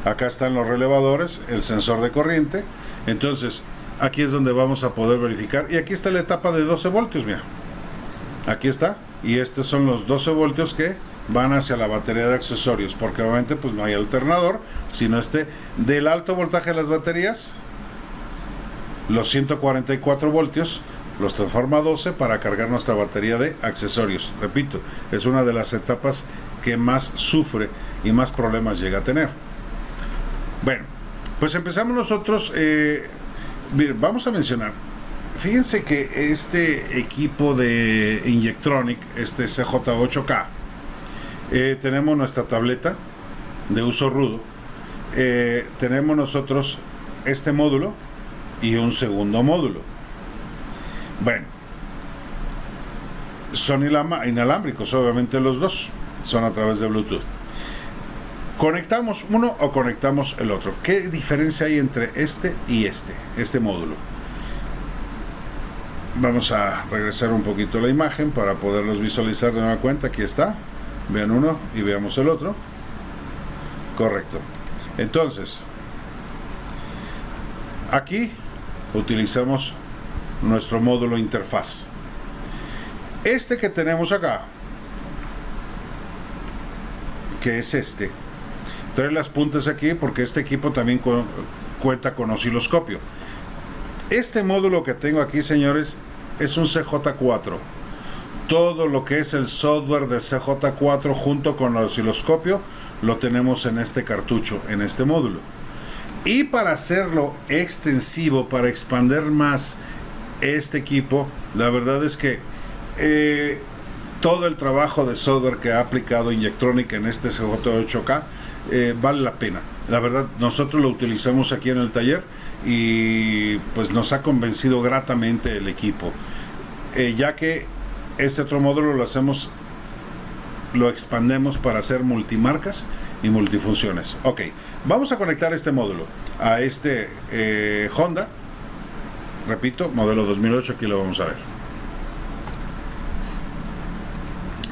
Acá están los relevadores, el sensor de corriente. Entonces, aquí es donde vamos a poder verificar. Y aquí está la etapa de 12 voltios, mira. Aquí está. Y estos son los 12 voltios que van hacia la batería de accesorios. Porque obviamente pues no hay alternador, sino del alto voltaje de las baterías, los 144 voltios, los transforma a 12 para cargar nuestra batería de accesorios. Repito, es una de las etapas que más sufre y más problemas llega a tener. Bueno, pues empezamos nosotros. Vamos a mencionar, fíjense que este equipo de Inyectronic, este CJ8K, tenemos nuestra tableta de uso rudo, tenemos nosotros este módulo y un segundo módulo. Bueno, son inalámbricos, obviamente los dos son a través de Bluetooth. ¿Conectamos uno o conectamos el otro? ¿Qué diferencia hay entre este y este módulo? Vamos a regresar un poquito la imagen para poderlos visualizar de nueva cuenta. Aquí está. Vean uno y veamos el otro. Correcto. Entonces, aquí utilizamos nuestro módulo interfaz. Este que tenemos acá, que es trae las puntas aquí porque este equipo también cuenta con osciloscopio. Este módulo que tengo aquí, señores, es un CJ4. Todo lo que es el software del CJ4 junto con el osciloscopio lo tenemos en este cartucho, en este módulo. Y para hacerlo extensivo, para expandir más este equipo, la verdad es que todo el trabajo de software que ha aplicado Inyectronic en este CJ8K vale la pena. La verdad, nosotros lo utilizamos aquí en el taller y pues nos ha convencido gratamente el equipo, ya que este otro módulo lo expandemos para hacer multimarcas y multifunciones. Ok, vamos a conectar este módulo a este Honda, repito, modelo 2008. Aquí lo vamos a ver.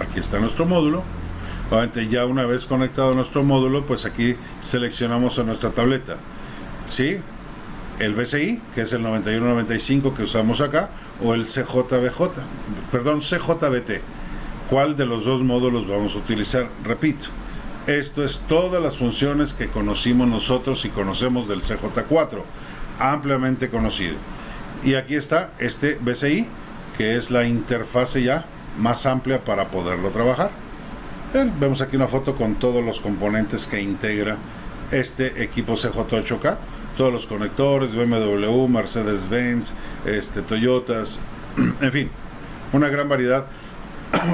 Aquí está nuestro módulo. Obviamente, ya una vez conectado nuestro módulo, pues aquí seleccionamos a nuestra tableta, ¿sí? El BCI, que es el 9195 que usamos acá, o el CJBT. ¿Cuál de los dos módulos vamos a utilizar? Repito, esto es todas las funciones que conocimos nosotros y conocemos del CJ4, ampliamente conocido. Y aquí está este BCI, que es la interfase ya más amplia para poderlo trabajar. Vemos aquí una foto con todos los componentes que integra este equipo CJ8K, todos los conectores, BMW, Mercedes-Benz, Toyotas, en fin, una gran variedad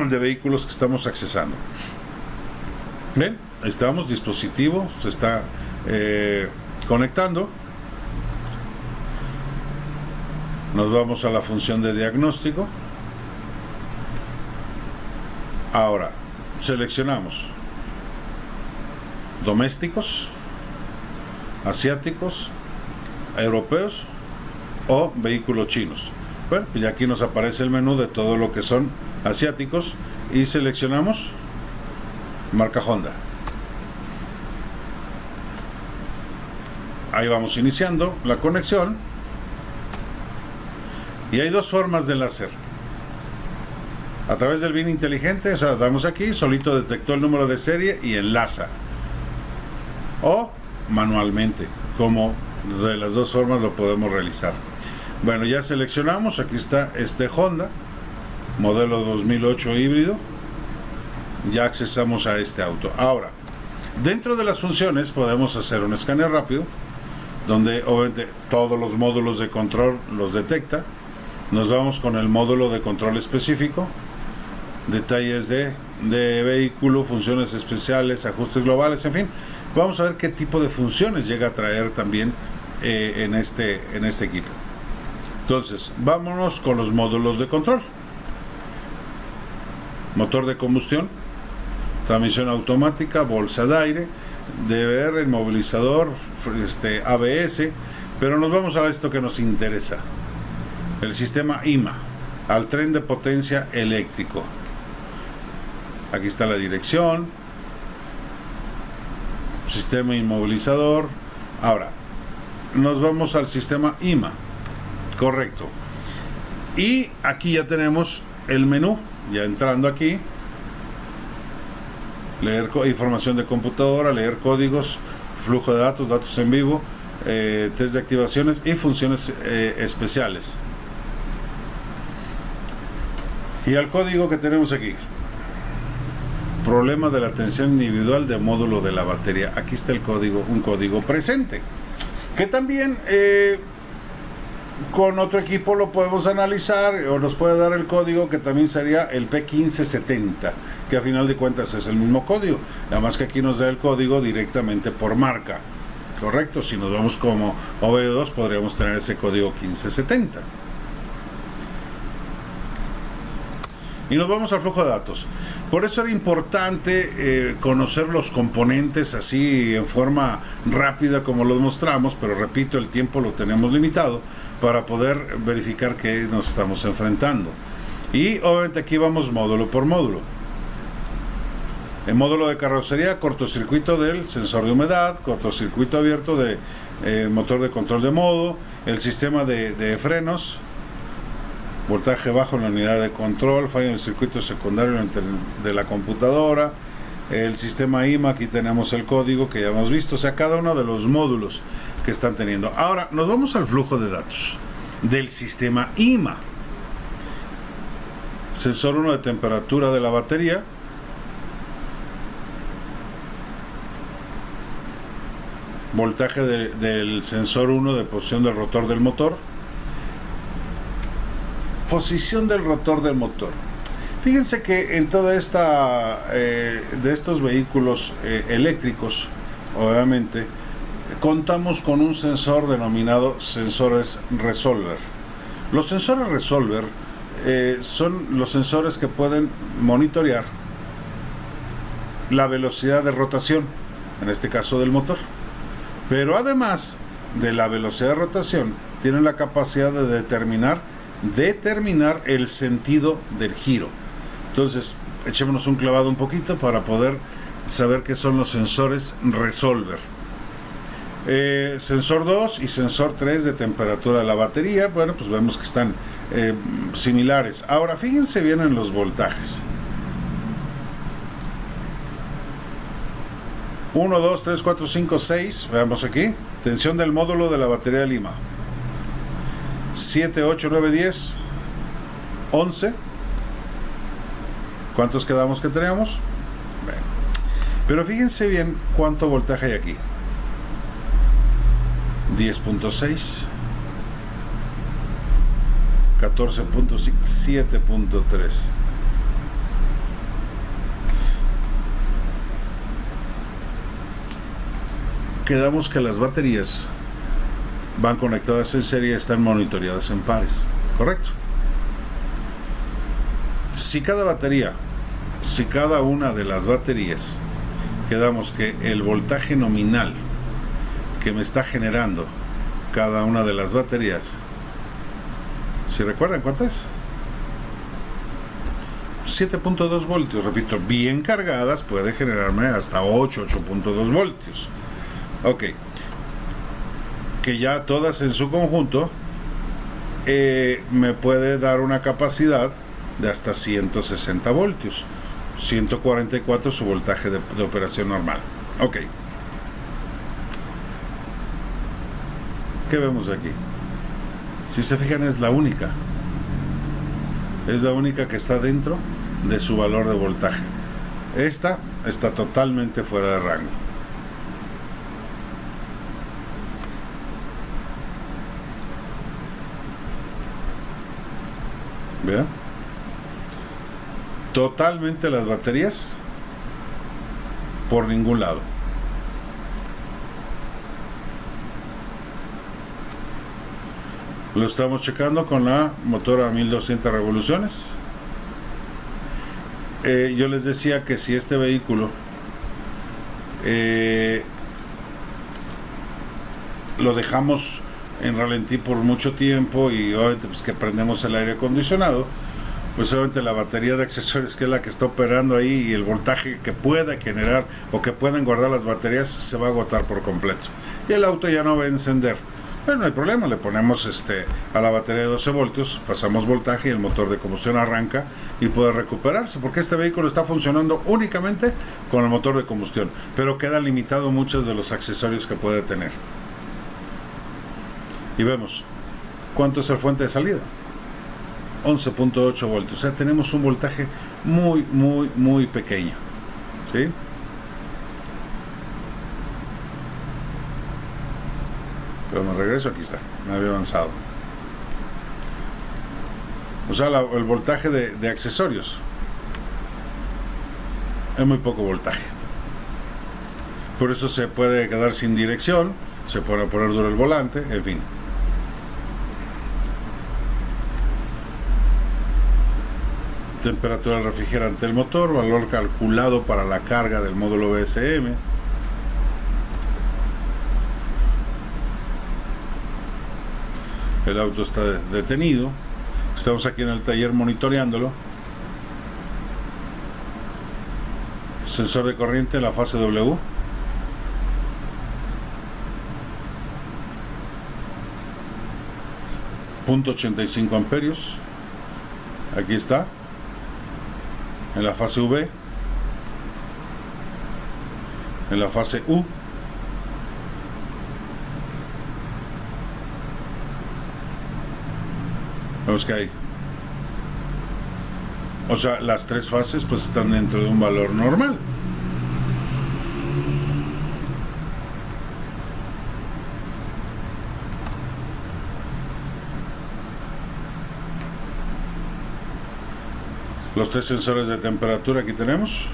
de vehículos que estamos accesando. Bien, estamos, dispositivo se está conectando. Nos vamos a la función de diagnóstico. Ahora seleccionamos domésticos, asiáticos, europeos o vehículos chinos. Bueno, y aquí nos aparece el menú de todo lo que son asiáticos y seleccionamos marca Honda. Ahí vamos iniciando la conexión y hay dos formas de enlazar. A través del BIN inteligente, o sea, damos aquí, solito detectó el número de serie y enlaza. O manualmente, como de las dos formas lo podemos realizar. Bueno, ya seleccionamos, aquí está este Honda, modelo 2008 híbrido. Ya accesamos a este auto. Ahora, dentro de las funciones podemos hacer un escaneo rápido, donde obviamente todos los módulos de control los detecta. Nos vamos con el módulo de control específico, detalles de vehículo, funciones especiales, ajustes globales, en fin, vamos a ver qué tipo de funciones llega a traer también en este equipo. Entonces, vámonos con los módulos de control. Motor de combustión, transmisión automática, bolsa de aire, DVR, inmovilizador, ABS, pero nos vamos a esto que nos interesa, el sistema IMA. al tren de potencia eléctrico. Aquí está la dirección, sistema inmovilizador. Ahora nos vamos al sistema IMA, correcto, y aquí ya tenemos el menú. Ya entrando aquí, leer información de computadora, leer códigos, flujo de datos, datos en vivo, test de activaciones y funciones especiales. Y al código que tenemos aquí: problema de la tensión individual de módulo de la batería. Aquí está el código, un código presente, que también con otro equipo lo podemos analizar, o nos puede dar el código que también sería el P1570, que a final de cuentas es el mismo código, nada más que aquí nos da el código directamente por marca, correcto. Si nos vamos como OV2 podríamos tener ese código 1570. Y nos vamos al flujo de datos. Por eso era importante conocer los componentes así en forma rápida como los mostramos, pero repito, el tiempo lo tenemos limitado para poder verificar qué nos estamos enfrentando. Y obviamente aquí vamos módulo por módulo. El módulo de carrocería: cortocircuito del sensor de humedad, cortocircuito abierto de motor de control de modo, el sistema de frenos, voltaje bajo en la unidad de control, falla en el circuito secundario de la computadora, el sistema IMA. Aquí tenemos el código que ya hemos visto, o sea, cada uno de los módulos que están teniendo. Ahora nos vamos al flujo de datos del sistema IMA. Sensor 1 de temperatura de la batería, voltaje del sensor 1 de posición del rotor del motor, posición del rotor del motor. Fíjense que en toda esta de estos vehículos eléctricos, obviamente contamos con un sensor denominado sensores resolver. Los sensores resolver son los sensores que pueden monitorear la velocidad de rotación, en este caso del motor, pero además de la velocidad de rotación tienen la capacidad de determinar el sentido del giro. Entonces, echémonos un clavado un poquito para poder saber qué son los sensores resolver. Sensor 2 y sensor 3 de temperatura de la batería, bueno, pues vemos que están similares. Ahora, fíjense bien en los voltajes. 1, 2, 3, 4, 5, 6, veamos aquí. Tensión del módulo de la batería Lima. 7, 8, 9, 10, 11. ¿Cuántos quedamos que teníamos? Bueno. Pero fíjense bien cuánto voltaje hay aquí. 10.6, 14.5, 7.3. Quedamos que las baterías van conectadas en serie y están monitoreadas en pares, ¿correcto? Si cada una de las baterías, quedamos que el voltaje nominal que me está generando cada una de las baterías, si recuerdan cuánto es, 7.2 voltios, repito, bien cargadas puede generarme hasta 8.2 voltios. Ok, que ya todas en su conjunto me puede dar una capacidad de hasta 160 voltios, 144 su voltaje de operación normal. Ok, ¿qué vemos aquí? Si se fijan, es la única que está dentro de su valor de voltaje. Esta está totalmente fuera de rango. ¿Vean? Totalmente las baterías por ningún lado. Lo estamos checando con la motora a 1200 revoluciones. Yo les decía que si este vehículo lo dejamos en ralentí por mucho tiempo y obviamente pues que prendemos el aire acondicionado, pues obviamente la batería de accesorios, que es la que está operando ahí, y el voltaje que pueda generar o que puedan guardar las baterías se va a agotar por completo y el auto ya no va a encender. Pero no hay problema, le ponemos a la batería de 12 voltios, pasamos voltaje y el motor de combustión arranca y puede recuperarse, porque este vehículo está funcionando únicamente con el motor de combustión, pero queda limitado muchos de los accesorios que puede tener. Y vemos cuánto es el fuente de salida, 11.8 voltios, o sea, tenemos un voltaje muy pequeño, ¿sí? Pero me regreso, aquí está, me había avanzado. O sea, el voltaje de accesorios es muy poco voltaje. Por eso se puede quedar sin dirección, se puede poner duro el volante, en fin. Temperatura del refrigerante del motor, valor calculado para la carga del módulo BSM. El auto está detenido. Estamos aquí en el taller monitoreándolo. Sensor de corriente en la fase W. .85 amperios. Aquí está. En la fase V. En la fase U. Vemos que hay, o sea, las tres fases pues están dentro de un valor normal. Los tres sensores de temperatura aquí tenemos,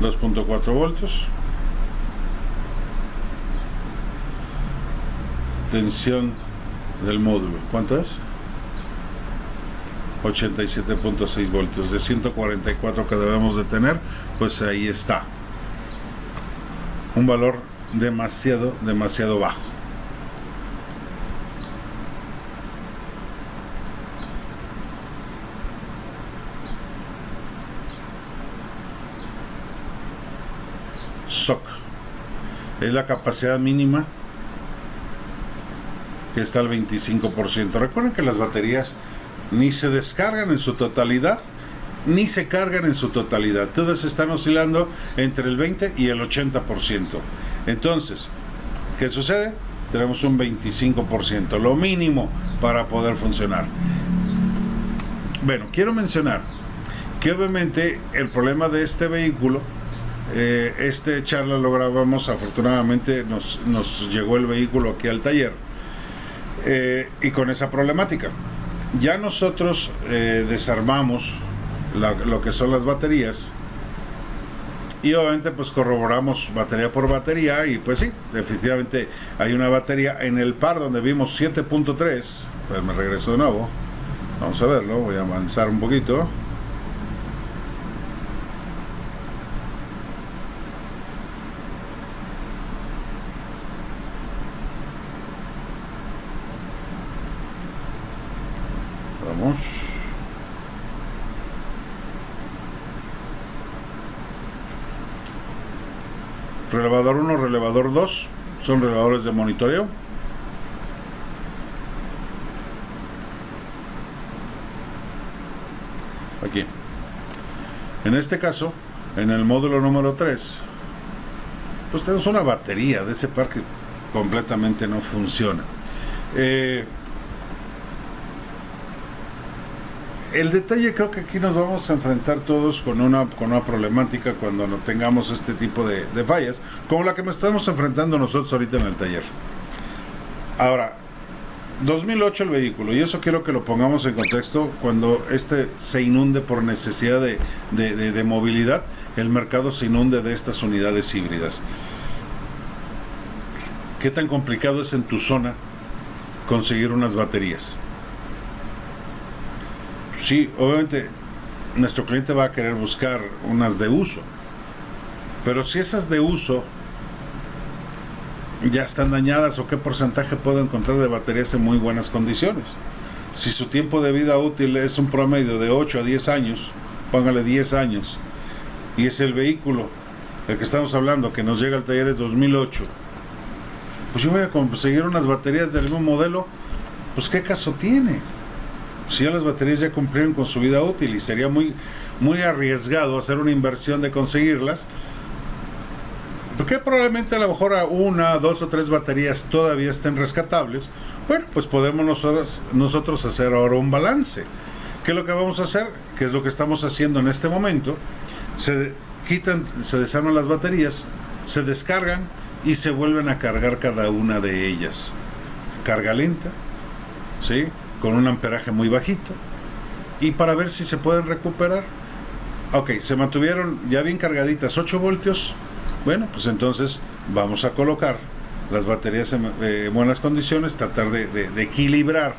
2.4 voltios. Tensión del módulo, ¿cuánto es? 87.6 voltios, de 144 que debemos de tener, pues ahí está. Un valor demasiado bajo. SOC es la capacidad mínima, que está al 25%. Recuerden que las baterías ni se descargan en su totalidad, ni se cargan en su totalidad. Todas están oscilando entre el 20 y el 80%. Entonces, ¿qué sucede? Tenemos un 25%, lo mínimo para poder funcionar. Bueno, quiero mencionar que obviamente el problema de este vehículo, charla lo grabamos, afortunadamente nos llegó el vehículo aquí al taller, y con esa problemática. Ya nosotros desarmamos lo que son las baterías y obviamente pues corroboramos batería por batería y pues sí, definitivamente hay una batería en el par donde vimos 7.3. Pues me regreso de nuevo, vamos a verlo, voy a avanzar un poquito. Vamos. Relevador 1, relevador 2 son relevadores de monitoreo. Aquí. En este caso, en el módulo número 3, pues tenemos una batería de ese par que completamente no funciona. El detalle, creo que aquí nos vamos a enfrentar todos con una problemática cuando no tengamos este tipo de fallas, como la que nos estamos enfrentando nosotros ahorita en el taller. Ahora, 2008 el vehículo, y eso quiero que lo pongamos en contexto. Cuando se inunde por necesidad de movilidad, el mercado se inunde de estas unidades híbridas. ¿Qué tan complicado es en tu zona conseguir unas baterías? Sí, obviamente nuestro cliente va a querer buscar unas de uso, pero si esas de uso ya están dañadas o qué porcentaje puedo encontrar de baterías en muy buenas condiciones. Si su tiempo de vida útil es un promedio de 8 a 10 años, póngale 10 años, y es el vehículo del que estamos hablando, que nos llega al taller es 2008, pues yo voy a conseguir unas baterías del mismo modelo, pues qué caso tiene. Si ya las baterías ya cumplieron con su vida útil y sería muy arriesgado hacer una inversión de conseguirlas, porque probablemente a lo mejor a 1, 2 o 3 baterías todavía estén rescatables. Bueno, pues podemos nosotros hacer ahora un balance. ¿Qué es lo que vamos a hacer? ¿Qué es lo que estamos haciendo en este momento? Se desarman las baterías, se descargan y se vuelven a cargar cada una de ellas. Carga lenta, ¿sí? Con un amperaje muy bajito, y para ver si se pueden recuperar. Ok, se mantuvieron ya bien cargaditas 8 voltios. Bueno, pues entonces vamos a colocar las baterías en buenas condiciones, tratar de equilibrar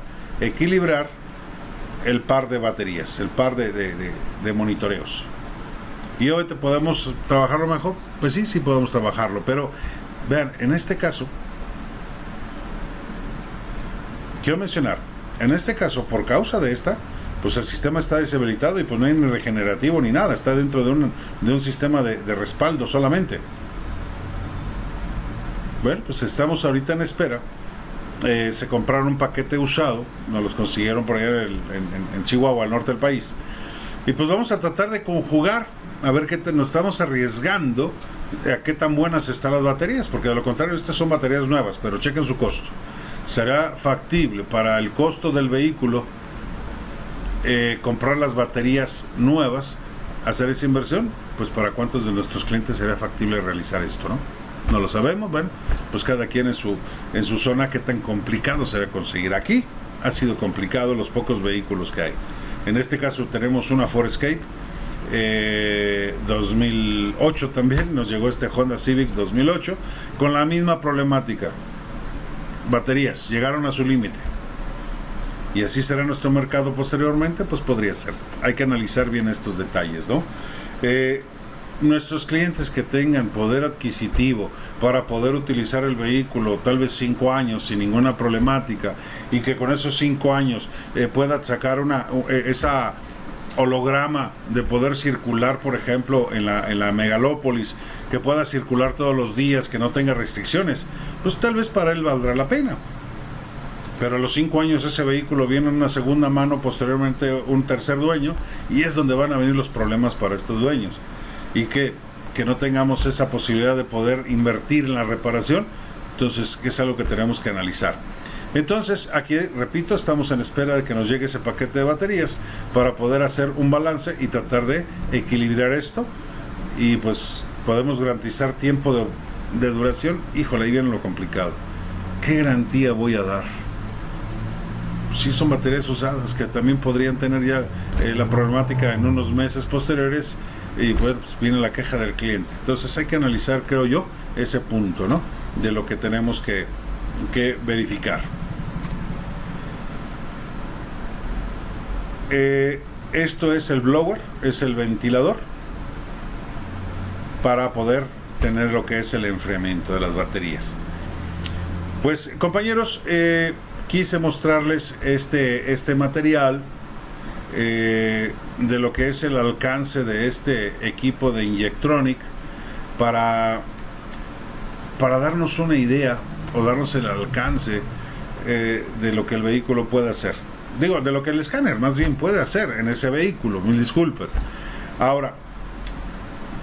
el par de baterías, el par de monitoreos. ¿Y hoy podemos trabajarlo mejor? Pues sí podemos trabajarlo, pero vean, en este caso, quiero mencionar, en este caso, por causa de esta, pues el sistema está deshabilitado y pues no hay ni regenerativo ni nada, está dentro de un sistema de respaldo solamente. Bueno, pues estamos ahorita en espera. Se compraron un paquete usado, nos los consiguieron por allá en Chihuahua, al norte del país, y pues vamos a tratar de conjugar, a ver qué nos estamos arriesgando, a qué tan buenas están las baterías, porque de lo contrario estas son baterías nuevas, pero chequen su costo. ¿Será factible para el costo del vehículo comprar las baterías nuevas, hacer esa inversión? Pues para cuántos de nuestros clientes sería factible realizar esto, ¿no? No lo sabemos. Bueno, pues cada quien en su zona, qué tan complicado será conseguir. Aquí ha sido complicado los pocos vehículos que hay. En este caso tenemos una Ford Escape 2008 también, nos llegó este Honda Civic 2008 con la misma problemática. Baterías llegaron a su límite, y así será nuestro mercado posteriormente. Pues podría ser, hay que analizar bien estos detalles, ¿no? Nuestros clientes que tengan poder adquisitivo para poder utilizar el vehículo tal vez 5 años sin ninguna problemática, y que con esos 5 años pueda sacar esa holograma de poder circular, por ejemplo, en la megalópolis, que pueda circular todos los días, que no tenga restricciones, pues tal vez para él valdrá la pena. Pero a los 5 años ese vehículo viene en una segunda mano, posteriormente un tercer dueño, y es donde van a venir los problemas para estos dueños. Y que no tengamos esa posibilidad de poder invertir en la reparación. Entonces es algo que tenemos que analizar. Entonces aquí, repito, estamos en espera de que nos llegue ese paquete de baterías para poder hacer un balance y tratar de equilibrar esto, y pues podemos garantizar tiempo de duración. Híjole, ahí viene lo complicado. ¿Qué garantía voy a dar? Sí, son baterías usadas que también podrían tener ya la problemática en unos meses posteriores, y pues viene la queja del cliente. Entonces hay que analizar, creo yo, ese punto, ¿no?, de lo que tenemos que verificar. Esto es el blower, es el ventilador, para poder tener lo que es el enfriamiento de las baterías. Pues compañeros, quise mostrarles este material de lo que es el alcance de este equipo de Injectronic, para darnos una idea, o darnos el alcance de lo que el vehículo puede hacer. Digo, de lo que el escáner más bien puede hacer en ese vehículo, mil disculpas. Ahora,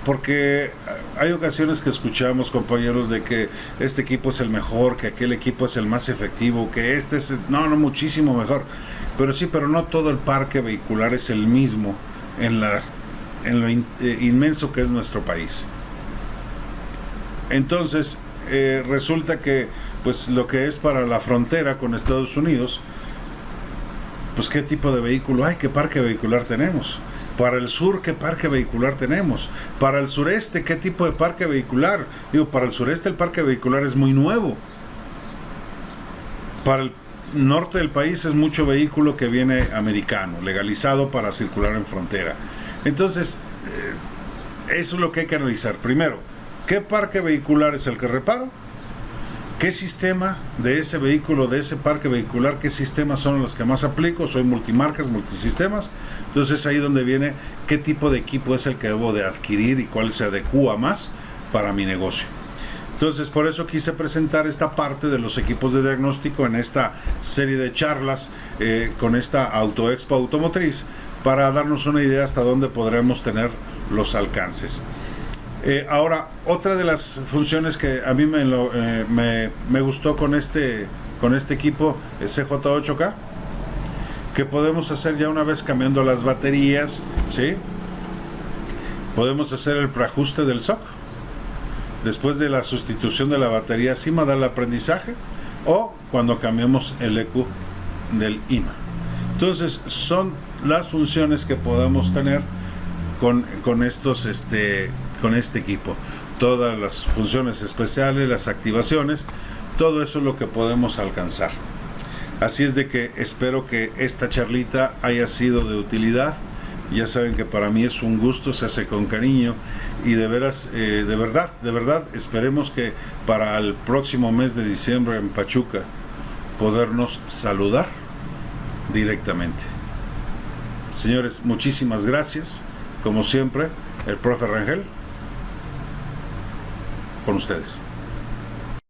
porque hay ocasiones que escuchamos, compañeros, de que este equipo es el mejor, que aquel equipo es el más efectivo, que este es... No, muchísimo mejor. Pero sí, pero no todo el parque vehicular es el mismo en lo inmenso que es nuestro país. Entonces, resulta que pues lo que es para la frontera con Estados Unidos, pues qué tipo de vehículo hay, qué parque vehicular tenemos. Para el sur, ¿qué parque vehicular tenemos? Para el sureste, ¿qué tipo de parque vehicular? Digo, para el sureste el parque vehicular es muy nuevo. Para el norte del país es mucho vehículo que viene americano, legalizado para circular en frontera. Entonces, eso es lo que hay que analizar. Primero, ¿qué parque vehicular es el que reparo? ¿Qué sistema de ese vehículo, de ese parque vehicular, qué sistemas son los que más aplico? Soy multimarcas, multisistemas. Entonces ahí donde viene qué tipo de equipo es el que debo de adquirir y cuál se adecua más para mi negocio. Entonces por eso quise presentar esta parte de los equipos de diagnóstico en esta serie de charlas con esta Autoexpo Automotriz, para darnos una idea hasta dónde podremos tener los alcances. Ahora, otra de las funciones que a mí me gustó con este equipo CJ8K, que podemos hacer ya una vez cambiando las baterías, ¿sí? Podemos hacer el preajuste del SOC. Después de la sustitución de la batería SIMA, da el aprendizaje, o cuando cambiamos el ECU del IMA. Entonces, son las funciones que podemos tener con este equipo. Todas las funciones especiales, las activaciones, todo eso es lo que podemos alcanzar. Así es de que espero que esta charlita haya sido de utilidad. Ya saben que para mí es un gusto, se hace con cariño, y de veras, de verdad, esperemos que para el próximo mes de diciembre en Pachuca podernos saludar directamente. Señores, muchísimas gracias. Como siempre, el profe Rangel con ustedes.